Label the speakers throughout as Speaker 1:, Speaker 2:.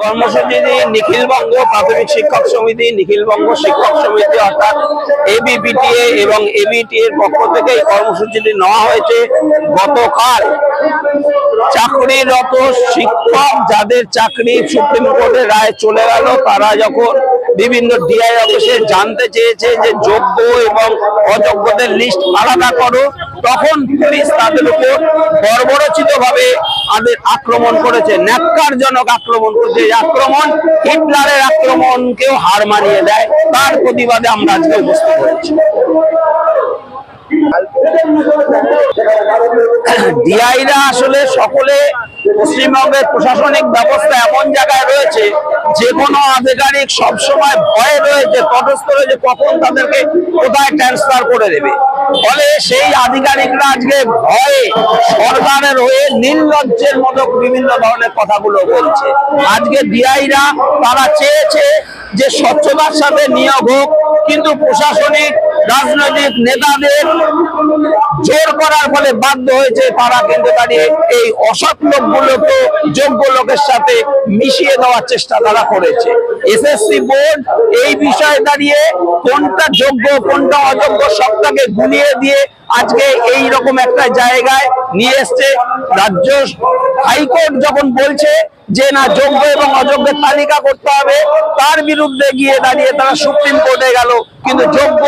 Speaker 1: কর্মসূচি নিখিলবঙ্গ প্রাথমিক শিক্ষক সমিতি, নিখিলবঙ্গ শিক্ষক সমিতি অর্থাৎ এবিপিটিএ এবং এবিটি এর পক্ষ থেকে এই কর্মসূচিটি নেওয়া হয়েছে। গতকাল চাকরিরত শিক্ষক যাদের চাকরি সুপ্রিম কোর্টের রায় চলে গেল, তারা যখন বিভিন্ন ডিআই অফিসে জানতে চেয়েছে যে যোগ্য এবং অযোগ্যদের লিস্ট আলাদা করো, তখন পুলিশ তাদের উপর বর্বরচিতভাবে আক্রমণ করেছে, ন্যাক্কারজনক আক্রমণ করেছে। এই আক্রমণ হিটলারের আক্রমণকেও হার মানিয়ে দেয়। তার প্রতিবাদে আমরা আজকে উপস্থিত হয়েছি। ডিআইরা আসলে সকলে পশ্চিমবঙ্গের প্রশাসনিক ব্যবস্থা এমন জায়গায় রয়েছে, যে কোনো আধিকারিক সবসময় ভয়ে রয়েছে, তটস্থ রয়েছে কখন তাদেরকে কোথায় ট্রান্সফার করে দেবে। ফলে সেই আধিকারিকরা আজকে ভয়ে সরকারের হয়ে নির্লজ্জের মতো বিভিন্ন ধরনের কথাগুলো বলছে। আজকে ডিআইরা তারা চেয়েছে যে স্বচ্ছতার সাথে নিয়োগ হোক, কিন্তু প্রশাসনিক রাজনৈতিক নেতাদের জোর করার ফলে বাধ্য হয়েছে। তারা কিন্তু দাঁড়িয়ে এই অসৎ লোকগুলোকে যোগ্য লোকের সাথে মিশিয়ে দেওয়ার চেষ্টা তারা করেছে। এসএসসি বোর্ড এই বিষয়ে দাঁড়িয়ে কোনটা যোগ্য কোনটা অযোগ্য সবটাকে গুলিয়ে দিয়ে আজকে এই রকম একটা জায়গায় নিয়ে এসছে। রাজ্য হাইকোর্ট যখন বলছে যে না, যোগ্য এবং অযোগ্যের তালিকা করতে হবে, তার বিরুদ্ধে গিয়ে দাঁড়িয়ে তারা সুপ্রিম কোর্টে গেল। কিন্তু যোগ্য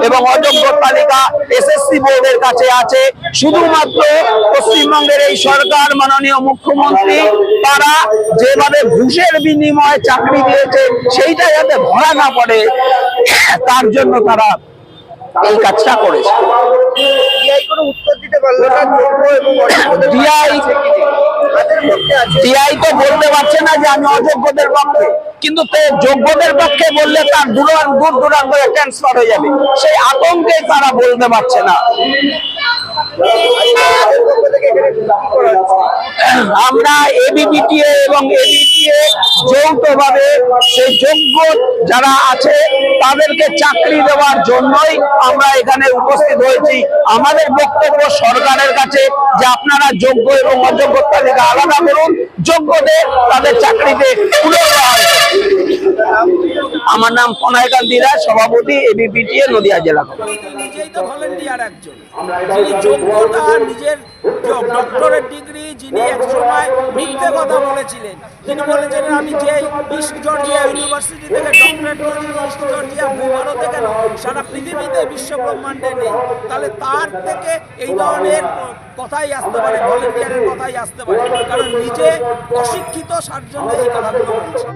Speaker 1: এবং অযোগ্য তালিকা এসএসসি বোর্ডের কাছে আছে। শুধুমাত্র পশ্চিমবঙ্গের এই সরকার, মাননীয় মুখ্যমন্ত্রী, তারা যেভাবে ঘুষের বিনিময়ে চাকরি দিয়েছে সেইটা যাতে ধরা না পড়ে, তার জন্য তারা এই কাজটা করেছে। ডিআই তো বলতে পারছে না যে আমি অযোগ্যদের পক্ষে, কিন্তু যোগ্যদের পক্ষে বললে তার দূর দূরান্ত ট্রান্সফার হয়ে যাবে, সেই আতঙ্কে তারা বলতে পারছে না। আমরা এবিপিটিএ এবং এবিটিএ যৌথভাবে সেই যোগ্য যারা আছে তাদেরকে চাকরি দেওয়ার জন্যই আমরা এখানে উপস্থিত হয়েছি। আমাদের বক্তব্য সরকারের কাছে যে আপনারা যোগ্য এবং অযোগ্য তালিকা আলাদা করুন, যোগ্যদের তাদের চাকরিতে তুলে দেওয়া হবে। আমার নাম কনাইকান্তি রায়, সভাপতি এবিপিটিএ নদিয়া জেলা।
Speaker 2: নিজেই তো ভলেন্টিয়ার একজন, যিনি যোগ্যতা নিজের ডক্টরেট ডিগ্রি, যিনি একসময় মিথ্যে কথা বলেছিলেন, তিনি বলেছিলেন আমি যে ইস্ট জর্জিয়া ইউনিভার্সিটি থেকে ডক্টরেট করেছি, ইস্ট জর্জিয়া ভূভারতে কেন সারা পৃথিবীতে বিশ্ব ব্রহ্মাণ্ডে নেই, তাহলে তার থেকে এই ধরনের কথাই আসতে পারে, ভলেন্টিয়ারের কথাই আসতে পারে, কারণ নিজে অশিক্ষিত, তার জন্য এই কথাগুলো বলছে।